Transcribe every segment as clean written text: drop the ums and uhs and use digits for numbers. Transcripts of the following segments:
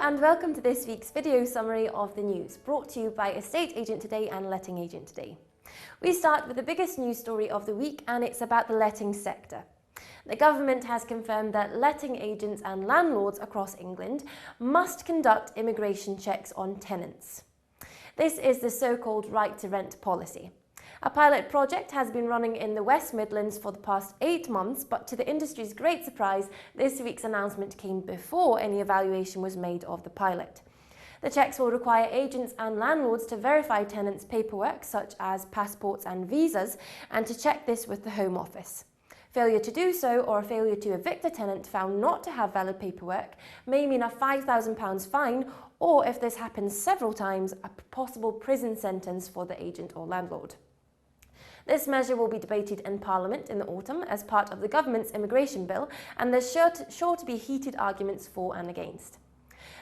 and welcome to this week's video summary of the news, brought to you by Estate Agent Today and Letting Agent Today. We start with the biggest news story of the week, and it's about the letting sector. The government has confirmed that letting agents and landlords across England must conduct immigration checks on tenants. This is the so-called right to rent policy. A pilot project has been running in the West Midlands for the past 8 months, but to the industry's great surprise, this week's announcement came before any evaluation was made of the pilot. The checks will require agents and landlords to verify tenants' paperwork, such as passports and visas, and to check this with the Home Office. Failure to do so, or a failure to evict a tenant found not to have valid paperwork, may mean a £5,000 fine, or if this happens several times, a possible prison sentence for the agent or landlord. This measure will be debated in Parliament in the autumn as part of the government's immigration bill, and there's sure to be heated arguments for and against.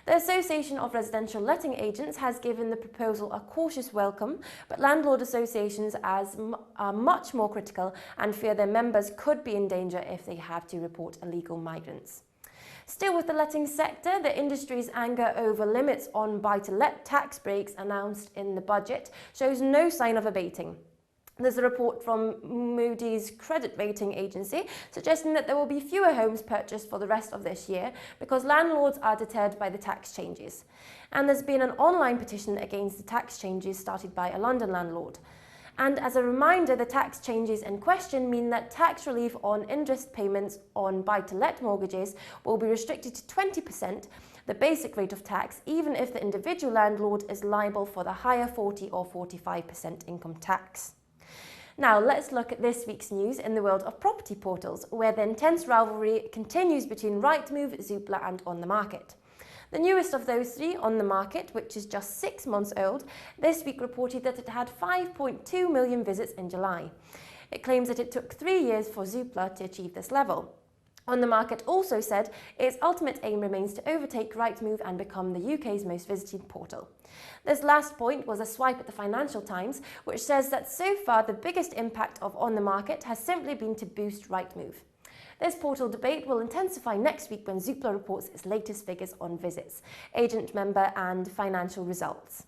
The Association of Residential Letting Agents has given the proposal a cautious welcome, but landlord associations are much more critical and fear their members could be in danger if they have to report illegal migrants. Still with the letting sector, the industry's anger over limits on buy-to-let tax breaks announced in the budget shows no sign of abating. There's a report from Moody's credit rating agency suggesting that there will be fewer homes purchased for the rest of this year because landlords are deterred by the tax changes. And there's been an online petition against the tax changes started by a London landlord. And as a reminder, the tax changes in question mean that tax relief on interest payments on buy-to-let mortgages will be restricted to 20%, the basic rate of tax, even if the individual landlord is liable for the higher 40 or 45% income tax. Now let's look at this week's news in the world of property portals, where the intense rivalry continues between Rightmove, Zoopla and On The Market. The newest of those three, On The Market, which is just 6 months old, this week reported that it had 5.2 million visits in July. It claims that it took 3 years for Zoopla to achieve this level. On The Market also said its ultimate aim remains to overtake Rightmove and become the UK's most visited portal. This last point was a swipe at the Financial Times, which says that so far the biggest impact of On The Market has simply been to boost Rightmove. This portal debate will intensify next week when Zoopla reports its latest figures on visits, agent member and financial results.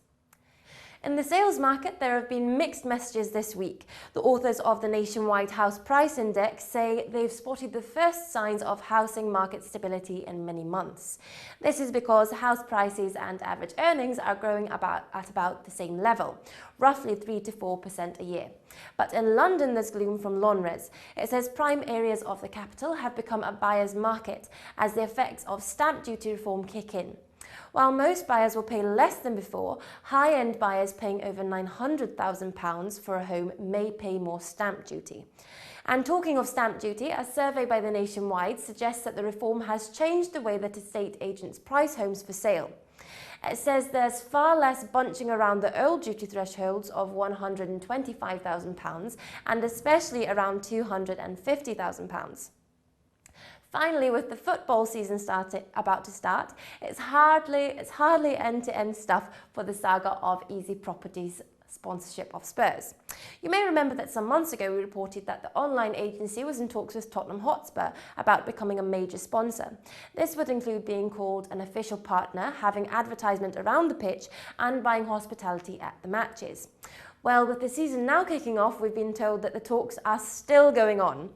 In the sales market, there have been mixed messages this week. The authors of the Nationwide House Price Index say they've spotted the first signs of housing market stability in many months. This is because house prices and average earnings are growing at about the same level, roughly 3 to 4% a year. But in London, there's gloom from Lonres. It says prime areas of the capital have become a buyer's market as the effects of stamp duty reform kick in. While most buyers will pay less than before, high-end buyers paying over £900,000 for a home may pay more stamp duty. And talking of stamp duty, a survey by the Nationwide suggests that the reform has changed the way that estate agents price homes for sale. It says there's far less bunching around the old duty thresholds of £125,000 and especially around £250,000. Finally, with the football season about to start, it's hardly end-to-end stuff for the saga of Easy Properties' sponsorship of Spurs. You may remember that some months ago we reported that the online agency was in talks with Tottenham Hotspur about becoming a major sponsor. This would include being called an official partner, having advertisement around the pitch and buying hospitality at the matches. Well, with the season now kicking off, we've been told that the talks are still going on.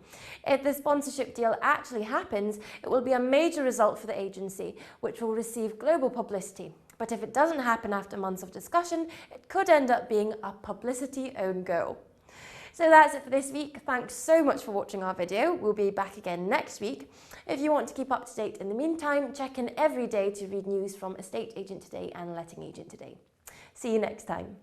If the sponsorship deal actually happens, it will be a major result for the agency, which will receive global publicity. But if it doesn't happen after months of discussion, it could end up being a publicity own goal. So that's it for this week. Thanks so much for watching our video. We'll be back again next week. If you want to keep up to date in the meantime, check in every day to read news from Estate Agent Today and Letting Agent Today. See you next time.